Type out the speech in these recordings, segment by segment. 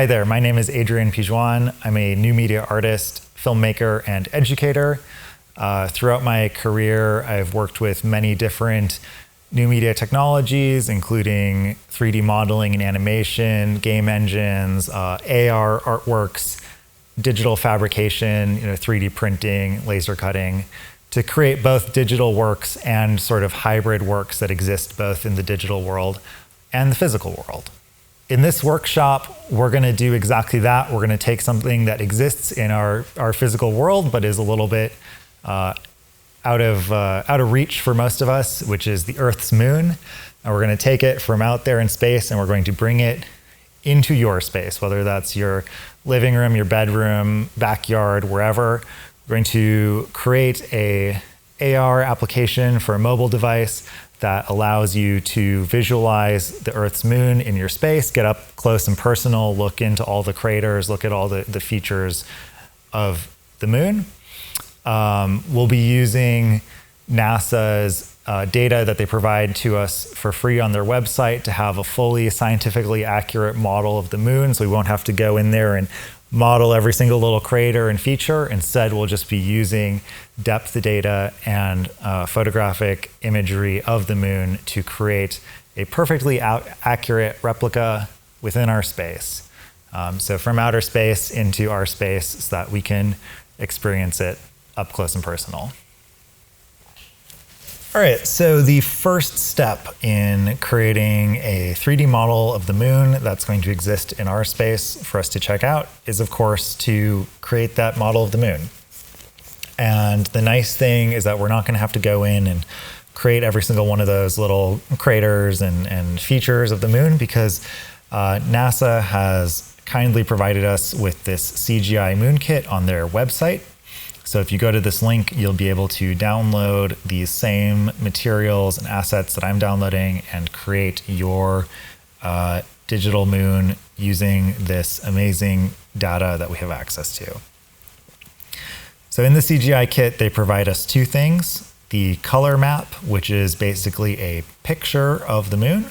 Hi there, my name is Adrian Pijoan. I'm a new media artist, filmmaker, and educator. Throughout my career, I've worked with many different new media technologies, including 3D modeling and animation, game engines, AR artworks, digital fabrication, 3D printing, laser cutting, to create both digital works and sort of hybrid works that exist both in the digital world and the physical world. In this workshop, we're going to do exactly that. We're going to take something that exists in our physical world, but is a little bit out of reach for most of us, which is the Earth's moon. And we're going to take it from out there in space, and we're going to bring it into your space, whether that's your living room, your bedroom, backyard, wherever. We're going to create a AR application for a mobile device that allows you to visualize the Earth's moon in your space, get up close and personal, look into all the craters, look at all the features of the moon. We'll be using NASA's data that they provide to us for free on their website to have a fully scientifically accurate model of the moon, so we won't have to go in there and model every single little crater and feature. Instead, we'll just be using depth data and photographic imagery of the moon to create a perfectly accurate replica within our space. So from outer space into our space so that we can experience it up close and personal. All right, so the first step in creating a 3D model of the moon that's going to exist in our space for us to check out is, of course, to create that model of the moon. And the nice thing is that we're not going to have to go in and create every single one of those little craters and features of the moon, because NASA has kindly provided us with this CGI moon kit on their website. So if you go to this link, you'll be able to download these same materials and assets that I'm downloading and create your digital moon using this amazing data that we have access to. So in the CGI kit, they provide us two things: the color map, which is basically a picture of the moon.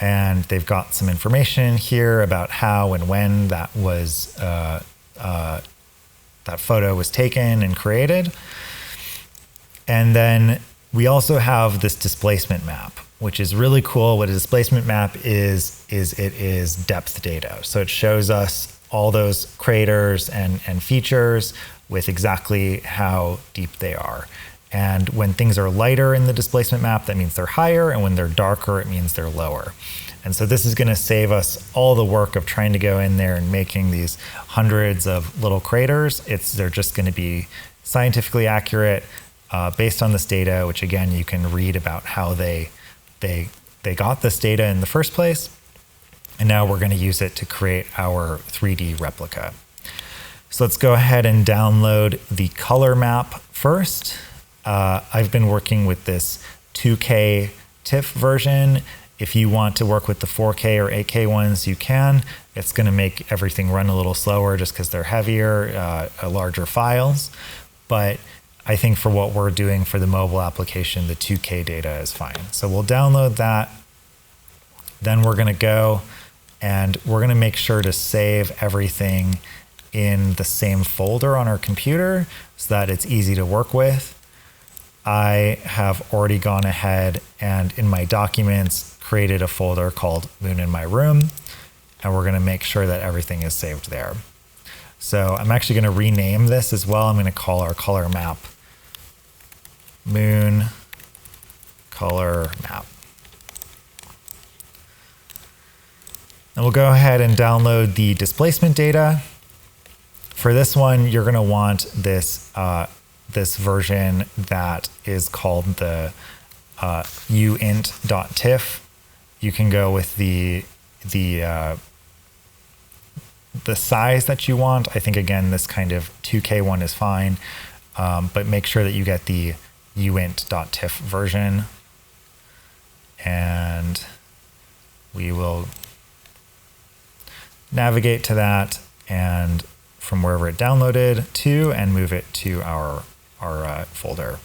And they've got some information here about how and when that was that photo was taken and created. And then we also have this displacement map, which is really cool. What a displacement map is it is depth data. So it shows us all those craters and features with exactly how deep they are. And when things are lighter in the displacement map, that means they're higher, and when they're darker, it means they're lower. And so this is going to save us all the work of trying to go in there and making these hundreds of little craters. They're just going to be scientifically accurate based on this data, which again, you can read about how they got this data in the first place. And now we're going to use it to create our 3D replica. So let's go ahead and download the color map first. I've been working with this 2K TIFF version. If you want to work with the 4K or 8K ones, you can. It's going to make everything run a little slower just because they're heavier, larger files. But I think for what we're doing for the mobile application, the 2K data is fine. So we'll download that. Then we're going to go and we're going to make sure to save everything in the same folder on our computer so that it's easy to work with. I have already gone ahead and in my documents created a folder called Moon in My Room, and we're going to make sure that everything is saved there. So I'm actually going to rename this as well. I'm going to call our color map Moon Color Map. And we'll go ahead and download the displacement data. For this one, you're going to want this this version that is called the uint.tiff. You can go with the size that you want. I think again this kind of 2K one is fine, but make sure that you get the uint.tiff version, and we will navigate to that and from wherever it downloaded to and move it to our folder.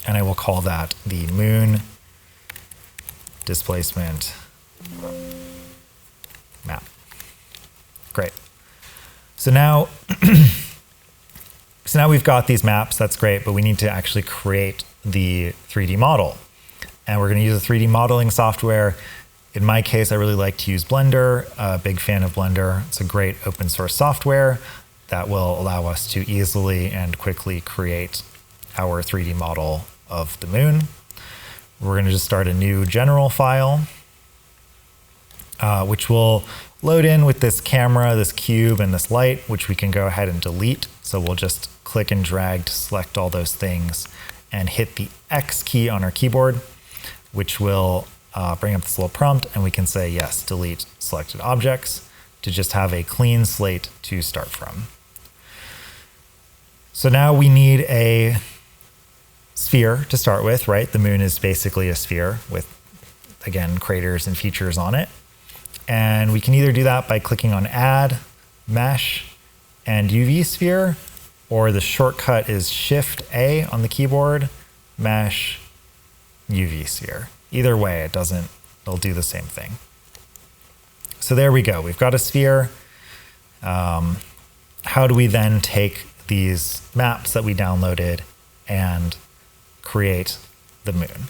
And I will call that the moon displacement map. great. So now, we've got these maps, that's great, but we need to actually create the 3D model. And we're gonna use a 3D modeling software. In my case, I really like to use Blender, a big fan of Blender. It's a great open source software that will allow us to easily and quickly create our 3D model of the moon. We're gonna just start a new general file, which will load in with this camera, this cube, and this light, which we can go ahead and delete. So we'll just click and drag to select all those things and hit the X key on our keyboard, which will bring up this little prompt, and we can say, yes, delete selected objects to just have a clean slate to start from. So now we need a sphere to start with, right? The moon is basically a sphere with, again, craters and features on it. And we can either do that by clicking on Add, Mesh, and UV Sphere, or the shortcut is Shift-A on the keyboard, Mesh, UV Sphere. Either way, it'll do the same thing. So there we go, we've got a sphere. How do we then take these maps that we downloaded and create the moon?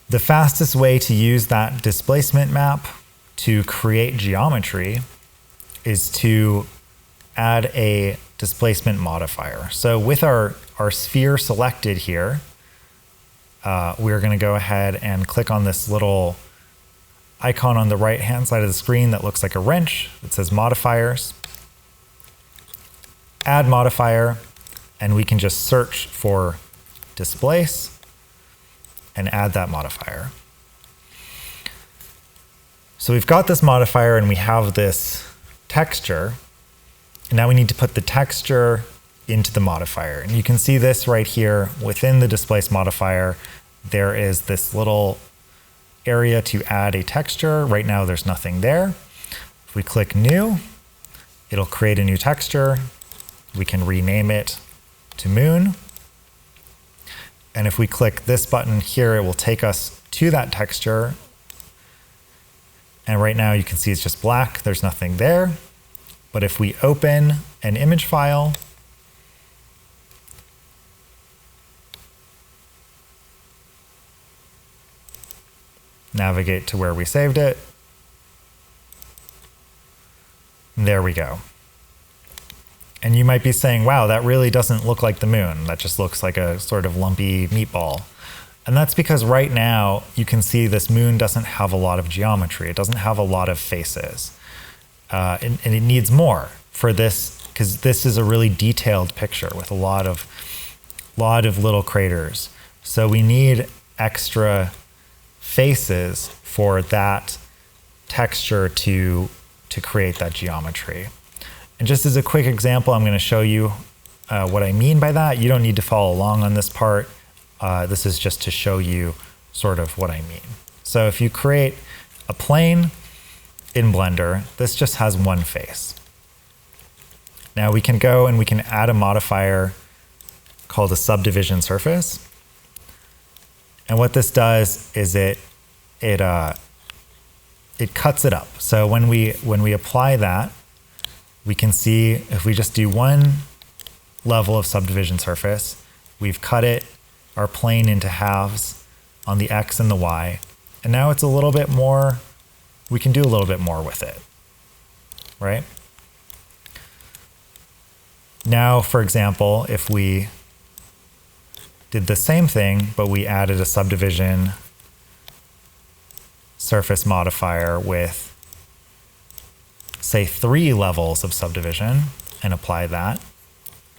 The fastest way to use that displacement map to create geometry is to add a displacement modifier. So with our sphere selected here, we're going to go ahead and click on this little icon on the right-hand side of the screen that looks like a wrench that says modifiers. Add modifier, and we can just search for displace and add that modifier. So we've got this modifier and we have this texture. And now we need to put the texture into the modifier. And you can see this right here within the displace modifier. There is this little area to add a texture. Right now there's nothing there. If we click new, it'll create a new texture. We can rename it to moon. And if we click this button here, it will take us to that texture. And right now you can see it's just black, there's nothing there. But if we open an image file, navigate to where we saved it, there we go. And you might be saying, wow, that really doesn't look like the moon. That just looks like a sort of lumpy meatball. And that's because right now you can see this moon doesn't have a lot of geometry. It doesn't have a lot of faces. And it needs more for this, because this is a really detailed picture with a lot of little craters. So we need extra faces for that texture to create that geometry. And just as a quick example, I'm going to show you what I mean by that. You don't need to follow along on this part. This is just to show you sort of what I mean. So if you create a plane in Blender, this just has one face. Now we can go and we can add a modifier called a subdivision surface. And what this does is it cuts it up. So when we apply that, we can see if we just do one level of subdivision surface, we've cut it, our plane, into halves on the X and the Y. And now it's a little bit more, we can do a little bit more with it, right? Now, for example, if we did the same thing, but we added a subdivision surface modifier with, say, 3 levels of subdivision and apply that,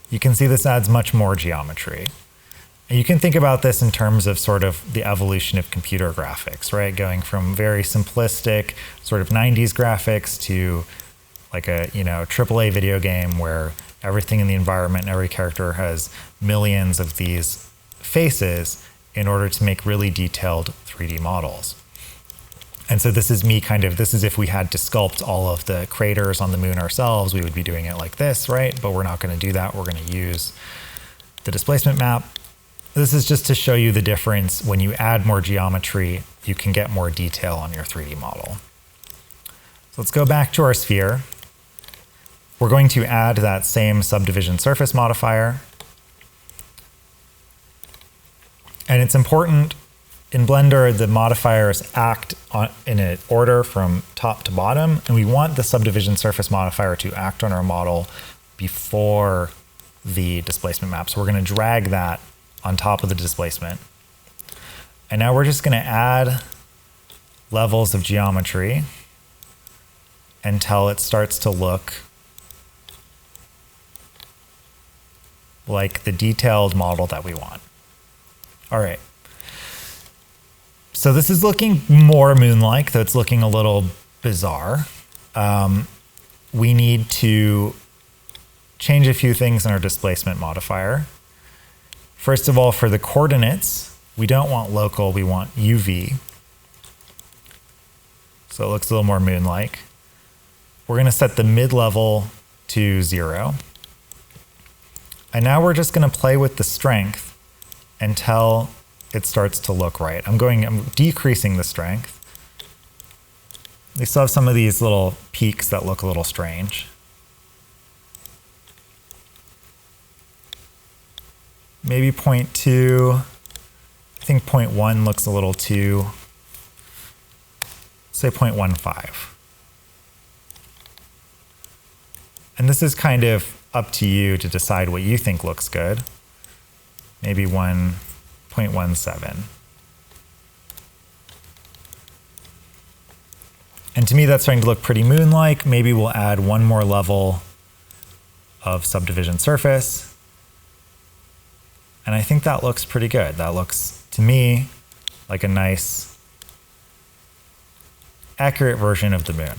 you can see this adds much more geometry. And you can think about this in terms of sort of the evolution of computer graphics, right? Going from very simplistic sort of 90s graphics to like a, AAA video game where everything in the environment and every character has millions of these faces in order to make really detailed 3D models. And so this is this is if we had to sculpt all of the craters on the moon ourselves, we would be doing it like this, right? But we're not going to do that. We're going to use the displacement map. This is just to show you the difference. When you add more geometry, you can get more detail on your 3D model. So let's go back to our sphere. We're going to add that same subdivision surface modifier. And it's important in Blender, the modifiers act in an order from top to bottom, and we want the subdivision surface modifier to act on our model before the displacement map. So we're going to drag that on top of the displacement. And now we're just going to add levels of geometry until it starts to look like the detailed model that we want. All right. So this is looking more moon-like, though it's looking a little bizarre. We need to change a few things in our displacement modifier. First of all, for the coordinates, we don't want local, we want UV. So it looks a little more moon-like. We're going to set the mid-level to 0. And now we're just going to play with the strength until it starts to look right. I'm decreasing the strength. We still have some of these little peaks that look a little strange. Maybe 0.2. I think 0.1 looks a little too. Say 0.15. And this is kind of up to you to decide what you think looks good. Maybe 1.17. And to me, that's starting to look pretty moon-like. Maybe we'll add one more level of subdivision surface. And I think that looks pretty good. That looks, to me, like a nice, accurate version of the moon.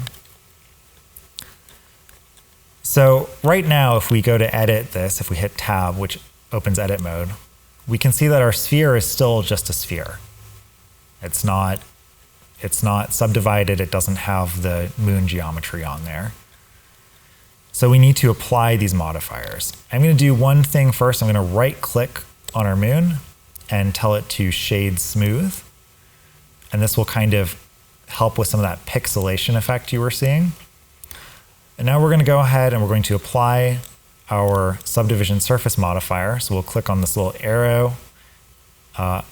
So right now, if we go to edit this, if we hit Tab, which opens edit mode, we can see that our sphere is still just a sphere. It's not subdivided. It doesn't have the moon geometry on there. So we need to apply these modifiers. I'm going to do one thing first. I'm going to right-click on our moon and tell it to shade smooth. And this will kind of help with some of that pixelation effect you were seeing. And now we're going to go ahead and we're going to apply our subdivision surface modifier. So we'll click on this little arrow on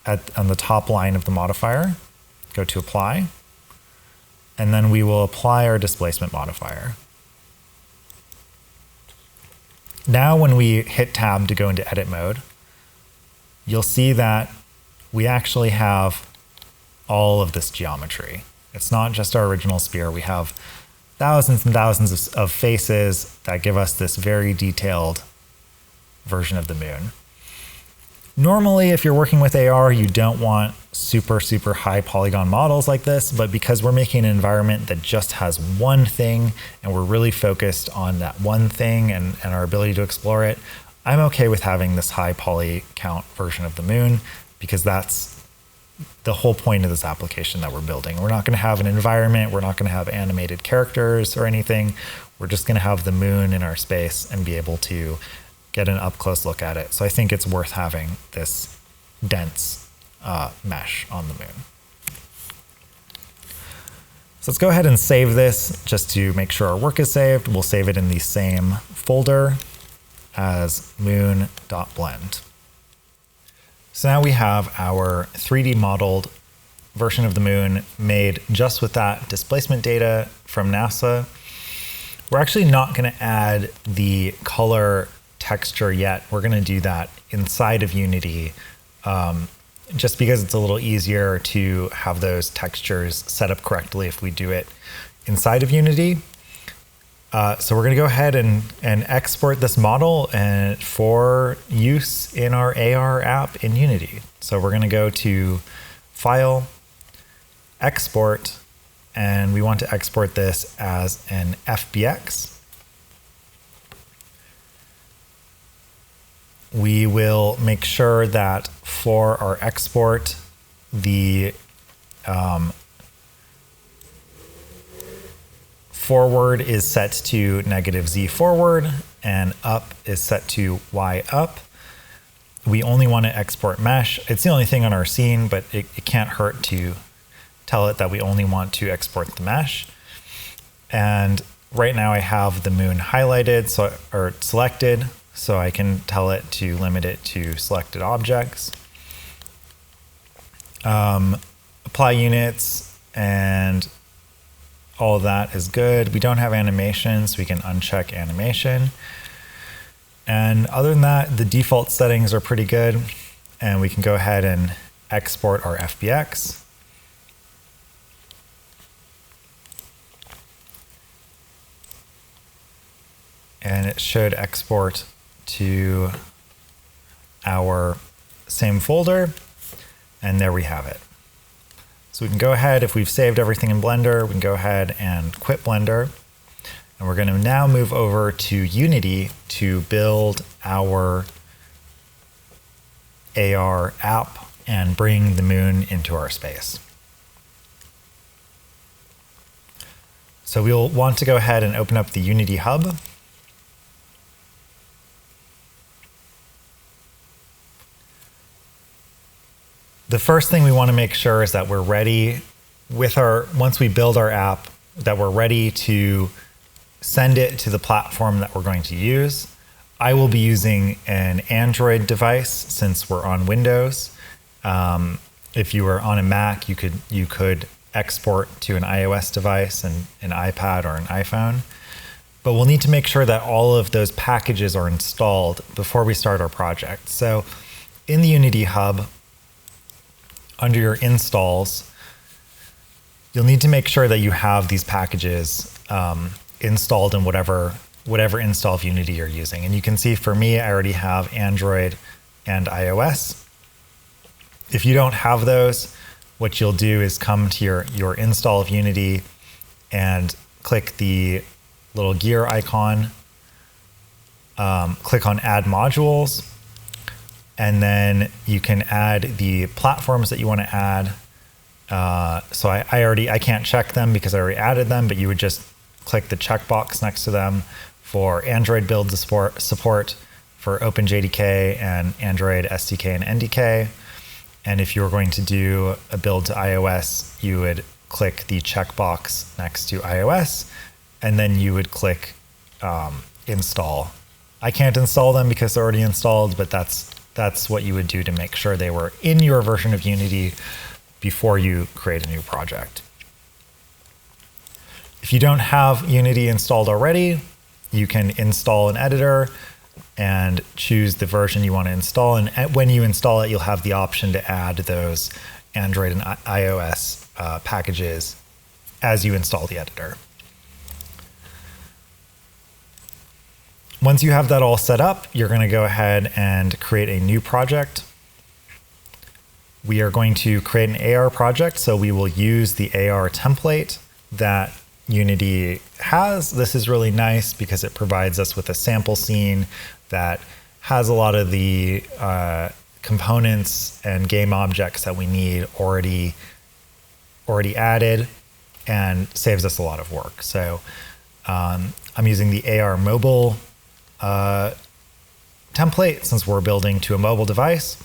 the top line of the modifier, go to apply, and then we will apply our displacement modifier. Now when we hit Tab to go into edit mode, you'll see that we actually have all of this geometry. It's not just our original sphere. We have thousands and thousands of faces that give us this very detailed version of the moon. Normally, if you're working with AR, you don't want super high polygon models like this, but because we're making an environment that just has one thing and we're really focused on that one thing and our ability to explore it, I'm okay with having this high poly count version of the moon because that's the whole point of this application that we're building. We're not going to have an environment, we're not going to have animated characters or anything. We're just going to have the moon in our space and be able to get an up-close look at it. So I think it's worth having this dense mesh on the moon. So let's go ahead and save this just to make sure our work is saved. We'll save it in the same folder as moon.blend. So now we have our 3D modeled version of the moon made just with that displacement data from NASA. We're actually not going to add the color texture yet. We're going to do that inside of Unity just because it's a little easier to have those textures set up correctly if we do it inside of Unity. So we're going to go ahead and export this model for use in our AR app in Unity. So we're going to go to File, Export, and we want to export this as an FBX. We will make sure that for our export, the forward is set to -Z forward and up is set to Y up. We only want to export mesh. It's the only thing on our scene, but it can't hurt to tell it that we only want to export the mesh. And right now I have the moon highlighted, or selected, so I can tell it to limit it to selected objects. Apply units, and all of that is good. We don't have animation, so we can uncheck animation. And other than that, the default settings are pretty good, and we can go ahead and export our FBX. And it should export to our same folder, and there we have it. So we can go ahead, if we've saved everything in Blender, we can go ahead and quit Blender. And we're going to now move over to Unity to build our AR app and bring the moon into our space. So we'll want to go ahead and open up the Unity Hub. The first thing we want to make sure is that we're ready with once we build our app, that we're ready to send it to the platform that we're going to use. I will be using an Android device since we're on Windows. If you were on a Mac, you could export to an iOS device and an iPad or an iPhone. But we'll need to make sure that all of those packages are installed before we start our project. So in the Unity Hub, under your installs, you'll need to make sure that you have these packages installed in whatever install of Unity you're using. And you can see for me, I already have Android and iOS. If you don't have those, what you'll do is come to your install of Unity and click the little gear icon, click on Add Modules, and then you can add the platforms that you want to add. So I can't check them because I already added them, but you would just click the checkbox next to them for Android build support for OpenJDK and Android SDK and NDK. And if you were going to do a build to iOS, you would click the checkbox next to iOS, and then you would click install. I can't install them because they're already installed, but that's what you would do to make sure they were in your version of Unity before you create a new project. If you don't have Unity installed already, you can install an editor and choose the version you want to install. And when you install it, you'll have the option to add those Android and iOS packages as you install the editor. Once you have that all set up, you're going to go ahead and create a new project. We are going to create an AR project, so we will use the AR template that Unity has. This is really nice because it provides us with a sample scene that has a lot of the components and game objects that we need already added, and saves us a lot of work. So I'm using the AR mobile template since we're building to a mobile device.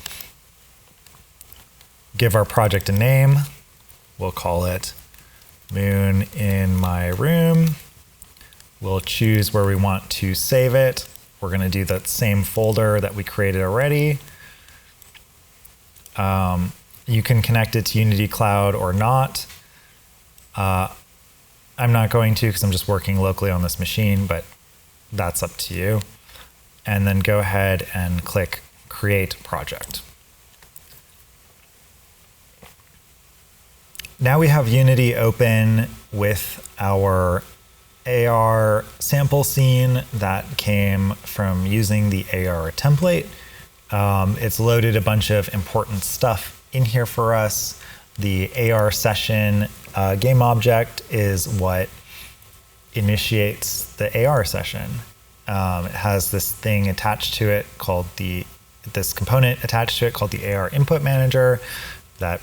Give our project a name. We'll call it Moon in My Room. We'll choose where we want to save it. We're going to do that same folder that we created already. You can connect it to Unity Cloud or not. I'm not going to because I'm just working locally on this machine, but that's up to you. And then go ahead and click Create Project. Now we have Unity open with our AR sample scene that came from using the AR template. It's loaded a bunch of important stuff in here for us. The AR session game object is what initiates the AR session. It has this thing attached to it called this component attached to it called the AR input manager that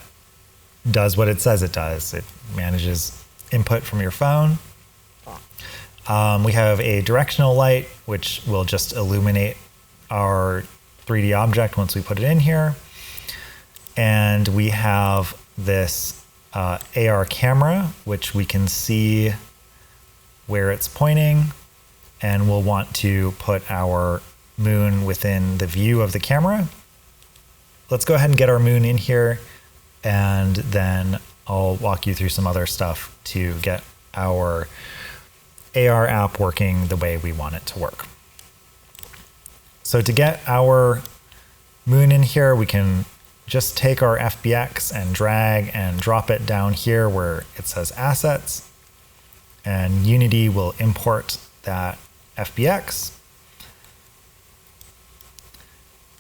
does what it says it does. It manages input from your phone. We have a directional light, which will just illuminate our 3D object once we put it in here. And we have this AR camera, which we can see where it's pointing, and we'll want to put our moon within the view of the camera. Let's go ahead and get our moon in here, and then I'll walk you through some other stuff to get our AR app working the way we want it to work. So to get our moon in here, we can just take our FBX and drag and drop it down here where it says assets, and Unity will import that FBX.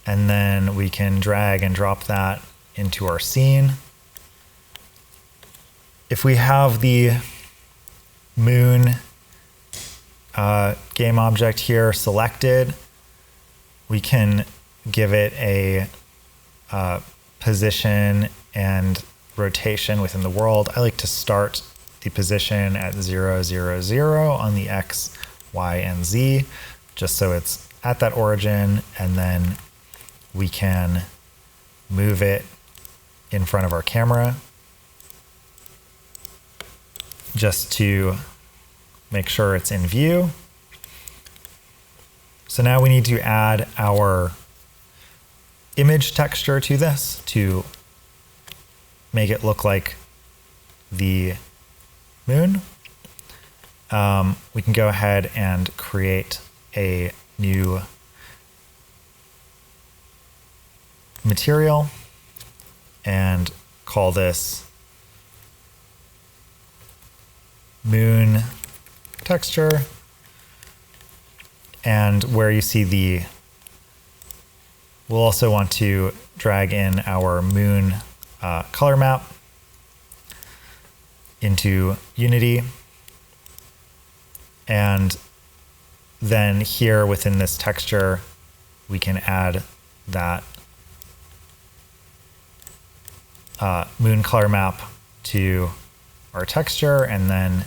And then we can drag and drop that into our scene. If we have the moon game object here selected, we can give it a position and rotation within the world. I like to start the position at 0, 0, 0 on the X, Y, and Z, just so it's at that origin, and then we can move it in front of our camera just to make sure it's in view. So now we need to add our image texture to this to make it look like the moon. We can go ahead and create a new material and call this moon texture. And where you see we'll also want to drag in our moon color map into Unity. And then here within this texture, we can add that moon color map to our texture, and then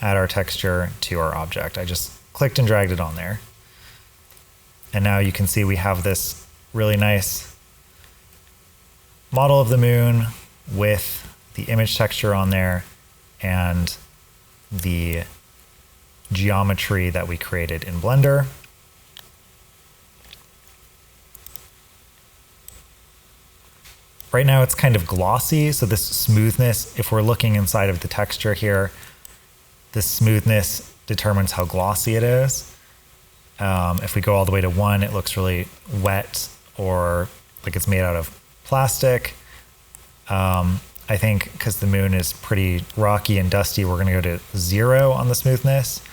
add our texture to our object. I just clicked and dragged it on there. And now you can see we have this really nice model of the moon with the image texture on there and the geometry that we created in Blender. Right now it's kind of glossy, so this smoothness, if we're looking inside of the texture here, this smoothness determines how glossy it is. If we go all the way to 1, it looks really wet or like it's made out of plastic. I think because the moon is pretty rocky and dusty, we're going to go to 0 on the smoothness,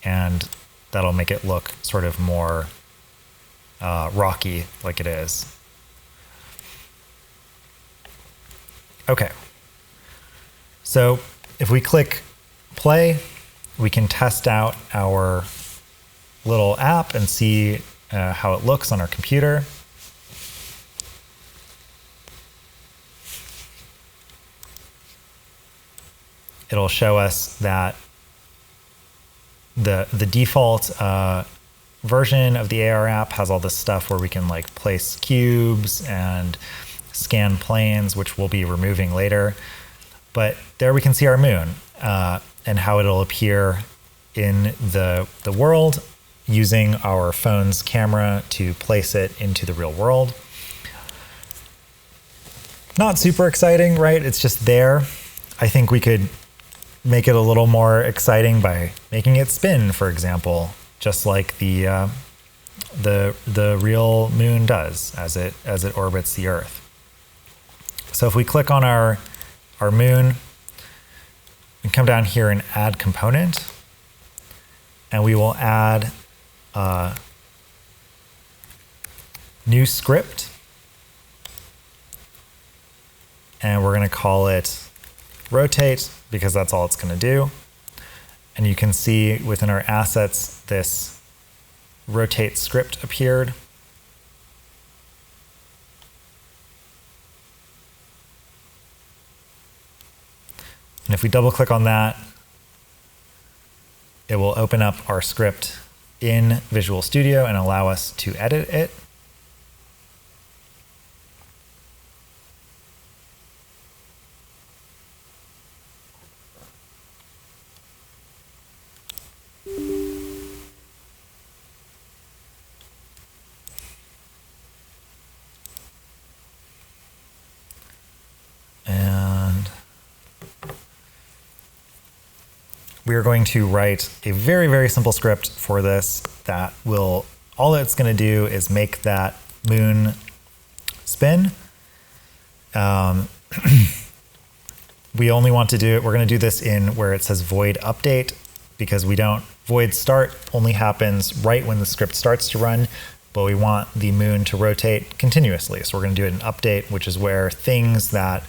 and that'll make it look sort of more rocky like it is. Okay, so if we click play, we can test out our little app and see how it looks on our computer. It'll show us that the default version of the AR app has all this stuff where we can like place cubes and scan planes, which we'll be removing later. But there we can see our moon and how it'll appear in the world using our phone's camera to place it into the real world. Not super exciting, right? It's just there. I think we could make it a little more exciting by making it spin, for example, just like the real moon does as it orbits the Earth. So if we click on our moon, we come down here and add component, and we will add a new script, and we're going to call it rotate because that's all it's going to do. And you can see within our assets this rotate script appeared. And if we double click on that, it will open up our script in Visual Studio and allow us to edit it. we are going to write a very, very simple script for this that will, all it's going to do is make that moon spin. We only want to do it, we're going to do this in where it says void update, because void start only happens right when the script starts to run, but we want the moon to rotate continuously. So we're going to do it in update, which is where things that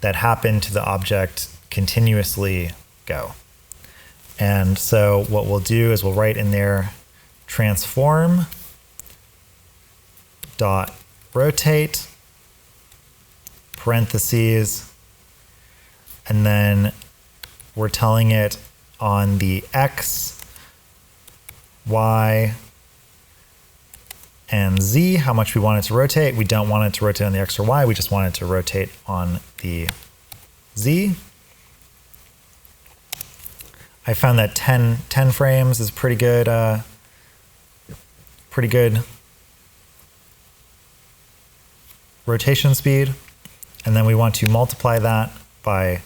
happen to the object continuously go. And so what we'll do is we'll write in there transform dot rotate parentheses, and then we're telling it on the X, Y, and Z how much we want it to rotate. We don't want it to rotate on the X or Y, we just want it to rotate on the Z. I found that 10 frames is pretty good rotation speed. And then we want to multiply that by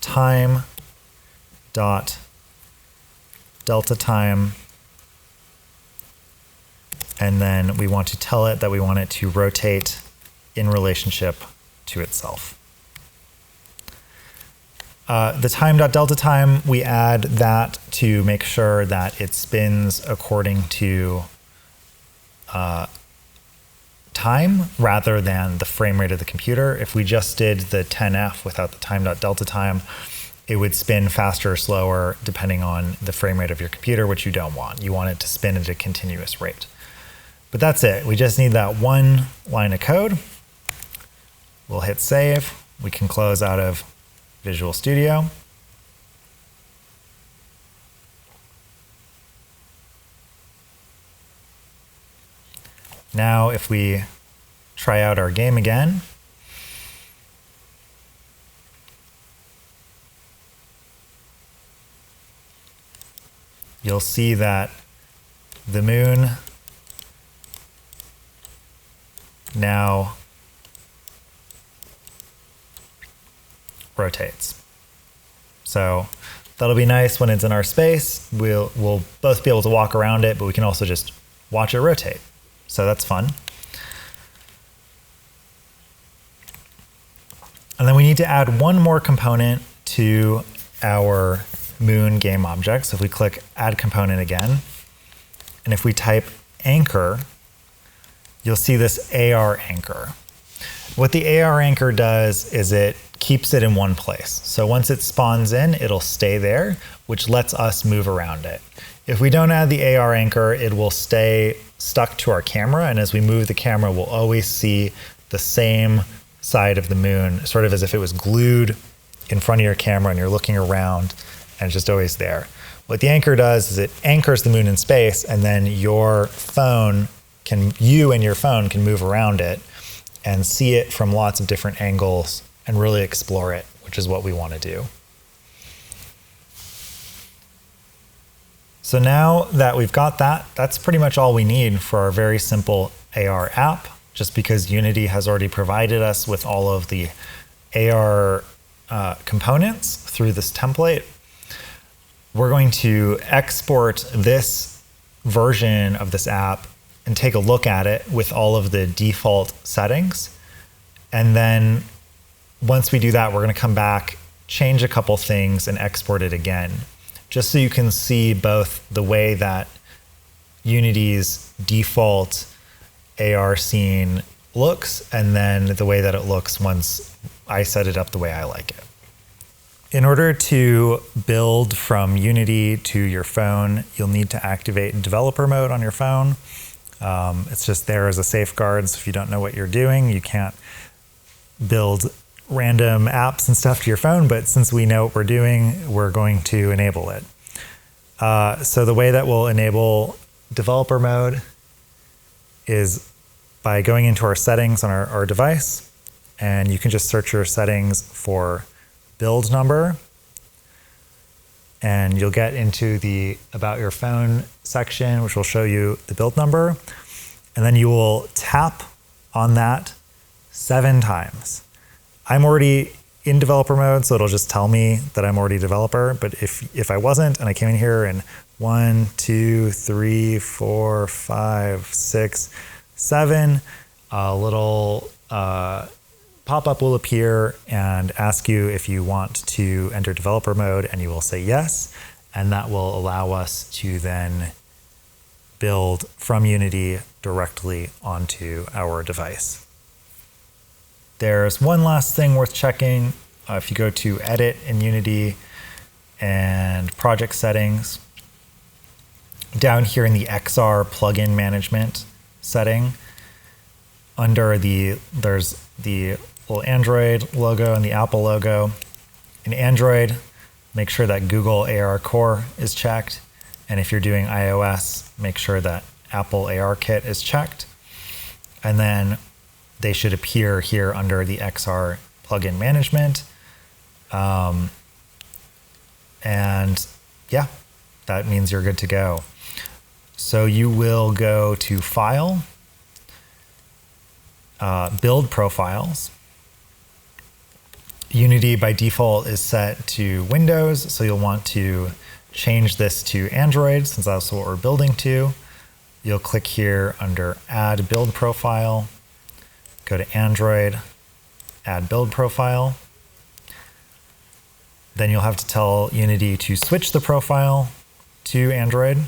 time dot delta time, and then we want to tell it that we want it to rotate in relationship to itself. The time.delta time, we add that to make sure that it spins according to time rather than the frame rate of the computer. If we just did the 10F without the time.delta time, it would spin faster or slower depending on the frame rate of your computer, which you don't want. You want it to spin at a continuous rate. But that's it. We just need that one line of code. We'll hit save. We can close out of Visual Studio. Now, if we try out our game again, you'll see that the moon now rotates. So that'll be nice when it's in our space. We'll both be able to walk around it, but we can also just watch it rotate. So that's fun. And then we need to add one more component to our moon game object. So if we click add component again, and if we type anchor, you'll see this AR anchor. What the AR anchor does is it keeps it in one place. So once it spawns in, it'll stay there, which lets us move around it. If we don't add the AR anchor, it will stay stuck to our camera, and as we move the camera, we'll always see the same side of the moon, sort of as if it was glued in front of your camera and you're looking around and it's just always there. What the anchor does is it anchors the moon in space, and then you and your phone can move around it and see it from lots of different angles and really explore it, which is what we want to do. So now that we've got that, that's pretty much all we need for our very simple AR app, just because Unity has already provided us with all of the AR components through this template. We're going to export this version of this app and take a look at it with all of the default settings. And then once we do that, we're going to come back, change a couple things, and export it again, just so you can see both the way that Unity's default AR scene looks and then the way that it looks once I set it up the way I like it. In order to build from Unity to your phone, you'll need to activate developer mode on your phone. It's just there as a safeguard, so if you don't know what you're doing, you can't build random apps and stuff to your phone, but since we know what we're doing, we're going to enable it. So the way that we'll enable developer mode is by going into our settings on our device, and you can just search your settings for build number, and you'll get into the About Your Phone section, which will show you the build number, and then you will tap on that 7 times. I'm already in developer mode, so it'll just tell me that I'm already a developer. But if I wasn't, and I came in here and 1, 2, 3, 4, 5, 6, 7, a little pop-up will appear and ask you if you want to enter developer mode, and you will say yes, and that will allow us to then build from Unity directly onto our device. There's one last thing worth checking. If you go to Edit in Unity and Project Settings, down here in the XR plugin management setting, there's the little Android logo and the Apple logo. In Android, make sure that Google AR Core is checked. And if you're doing iOS, make sure that Apple ARKit is checked. And then they should appear here under the XR plugin management. And yeah, that means you're good to go. So you will go to File, Build Profiles. Unity by default is set to Windows, so you'll want to change this to Android since that's what we're building to. You'll click here under Add Build Profile, go to Android, Add Build Profile. Then you'll have to tell Unity to switch the profile to Android.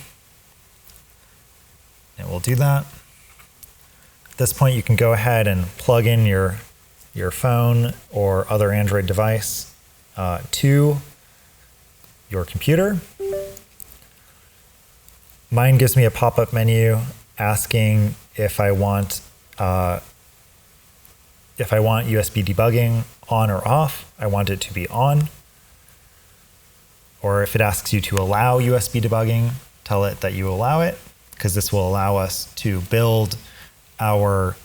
It will do that. At this point, you can go ahead and plug in your phone or other Android device to your computer. Mine gives me a pop-up menu asking if I want USB debugging on or off. I want it to be on. Or if it asks you to allow USB debugging, tell it that you allow it, because this will allow us to build our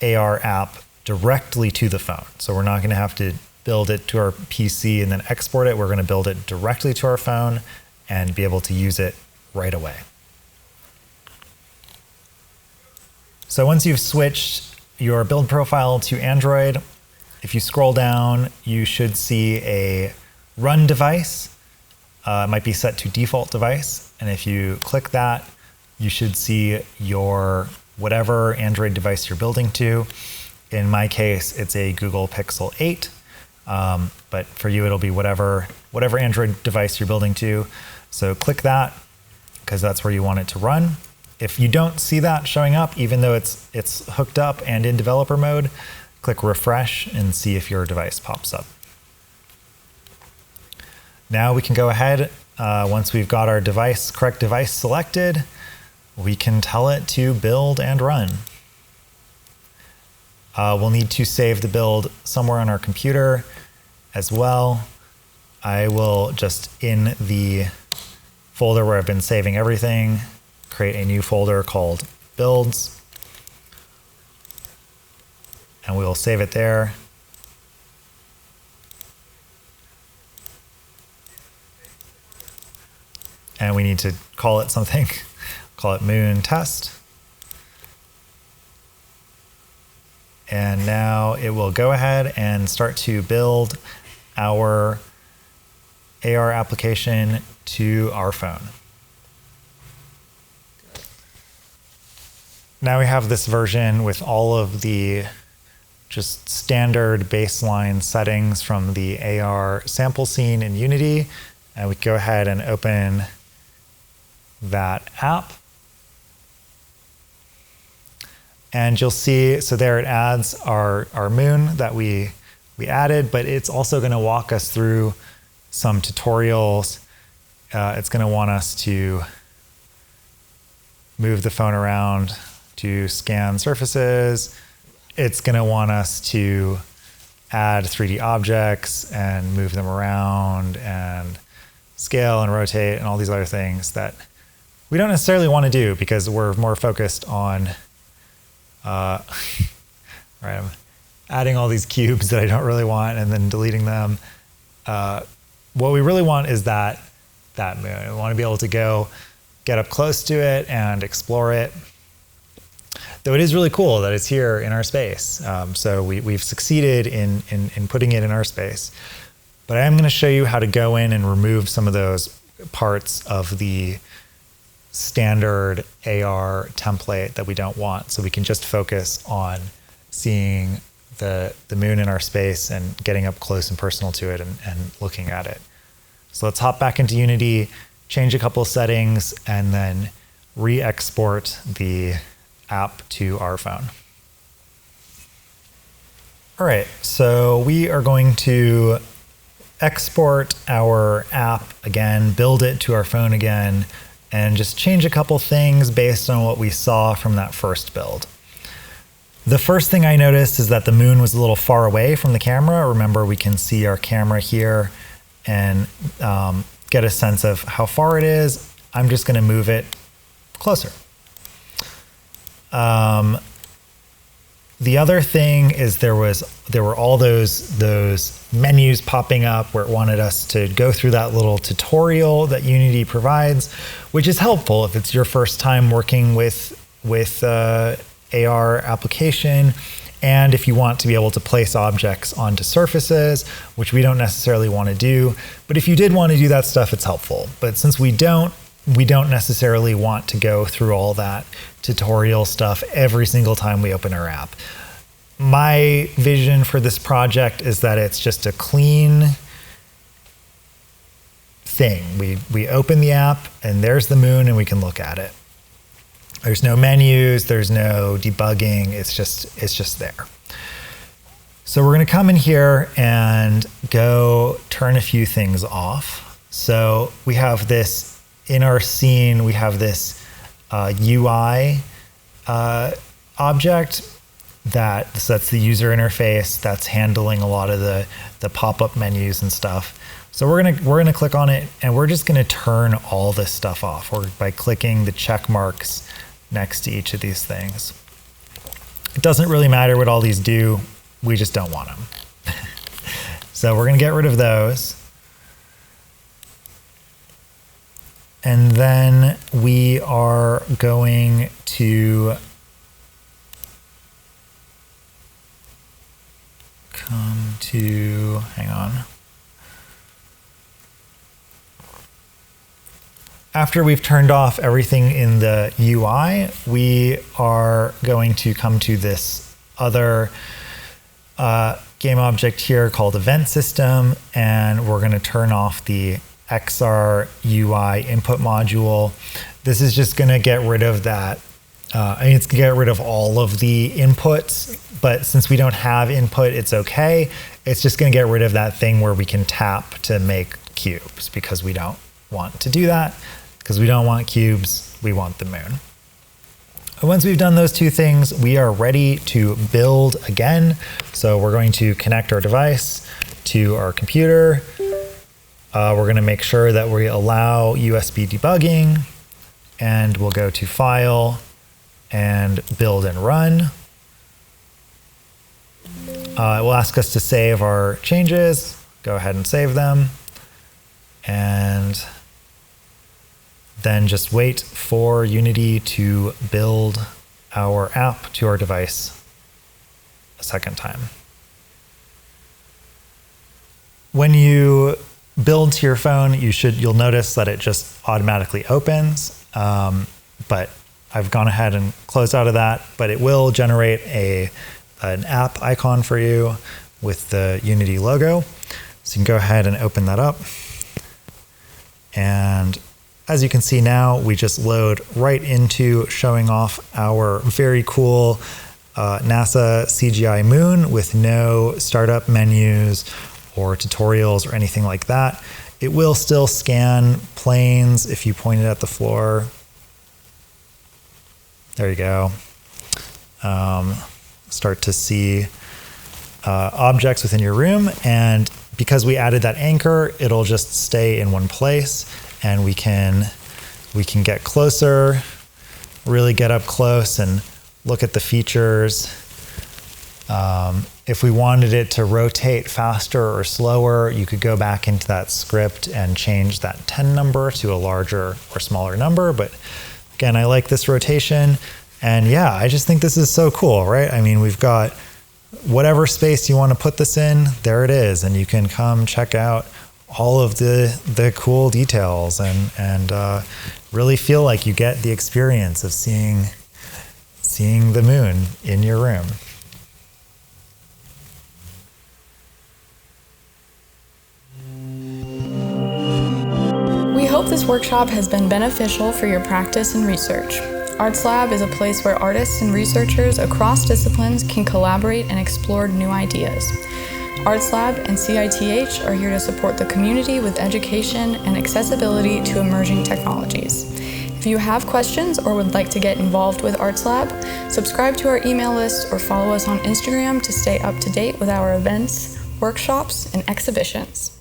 AR app directly to the phone. So we're not going to have to build it to our PC and then export it. We're going to build it directly to our phone and be able to use it right away. So once you've switched your build profile to Android, if you scroll down, you should see a run device. It might be set to default device. And if you click that, you should see your whatever Android device you're building to. In my case, it's a Google Pixel 8. But for you, it'll be whatever Android device you're building to. So click that, because that's where you want it to run. If you don't see that showing up, even though it's hooked up and in developer mode, click refresh and see if your device pops up. Now we can go ahead, once we've got our correct device selected, we can tell it to build and run. We'll need to save the build somewhere on our computer as well. I will just, in the folder where I've been saving everything, create a new folder called builds, and we will save it there. And we need to call it something, call it moon test. And now it will go ahead and start to build our AR application to our phone. Now we have this version with all of the just standard baseline settings from the AR sample scene in Unity. And we can go ahead and open that app. And you'll see, so there it adds our moon that we added, but it's also going to walk us through some tutorials. It's going to want us to move the phone around to scan surfaces. It's going to want us to add 3D objects and move them around and scale and rotate and all these other things that we don't necessarily want to do because we're more focused on right, I'm adding all these cubes that I don't really want and then deleting them. What we really want is that moon. We want to be able to go get up close to it and explore it. though it is really cool that it's here in our space. So we've succeeded in putting it in our space. But I am going to show you how to go in and remove some of those parts of the standard AR template that we don't want, so we can just focus on seeing the moon in our space and getting up close and personal to it and looking at it. So let's hop back into Unity, change a couple of settings, and then re-export the app to our phone. All right, so we are going to export our app again, build it to our phone again, and just change a couple things based on what we saw from that first build. The first thing I noticed is that the moon was a little far away from the camera. Remember, we can see our camera here and get a sense of how far it is. I'm just going to move it closer. The other thing is there were all those menus popping up where it wanted us to go through that little tutorial that Unity provides, which is helpful if it's your first time working with AR application, and if you want to be able to place objects onto surfaces, which we don't necessarily want to do. But if you did want to do that stuff, it's helpful. But since we don't necessarily want to go through all that tutorial stuff every single time we open our app. My vision for this project is that it's just a clean thing. We open the app and there's the moon and we can look at it. There's no menus, there's no debugging, it's just there. So we're gonna come in here and go turn a few things off. So we have this, in our scene, we have this UI object that's the user interface that's handling a lot of the pop-up menus and stuff. So we're gonna click on it and we're just gonna turn all this stuff off by clicking the check marks next to each of these things. It doesn't really matter what all these do, we just don't want them. So we're gonna get rid of those. And then we are going to come to, hang on. After we've turned off everything in the UI, we are going to come to this other game object here called Event System, and we're going to turn off the XR UI input module. This is just going to get rid of that. It's going to get rid of all of the inputs, but since we don't have input, it's okay. It's just going to get rid of that thing where we can tap to make cubes, because we don't want to do that. Because we don't want cubes, we want the moon. And once we've done those two things, we are ready to build again. So we're going to connect our device to our computer. We're going to make sure that we allow USB debugging, and we'll go to File and Build and Run. It will ask us to save our changes. Go ahead and save them. And then just wait for Unity to build our app to our device a second time. When you build to your phone, you'll notice that it just automatically opens, but I've gone ahead and closed out of that, but it will generate an app icon for you with the Unity logo. So you can go ahead and open that up. And as you can see now, we just load right into showing off our very cool NASA CGI moon with no startup menus or tutorials or anything like that. It will still scan planes if you point it at the floor. There you go. Start to see objects within your room, and because we added that anchor, it'll just stay in one place, and we can get closer, really get up close and look at the features. If we wanted it to rotate faster or slower, you could go back into that script and change that 10 number to a larger or smaller number. But again, I like this rotation. And yeah, I just think this is so cool, right? I mean, we've got whatever space you want to put this in, there it is. And you can come check out all of the cool details and really feel like you get the experience of seeing the moon in your room. We hope this workshop has been beneficial for your practice and research. ARTSLab is a place where artists and researchers across disciplines can collaborate and explore new ideas. ARTSLab and CITH are here to support the community with education and accessibility to emerging technologies. If you have questions or would like to get involved with ARTSLab, subscribe to our email list or follow us on Instagram to stay up to date with our events, workshops, and exhibitions.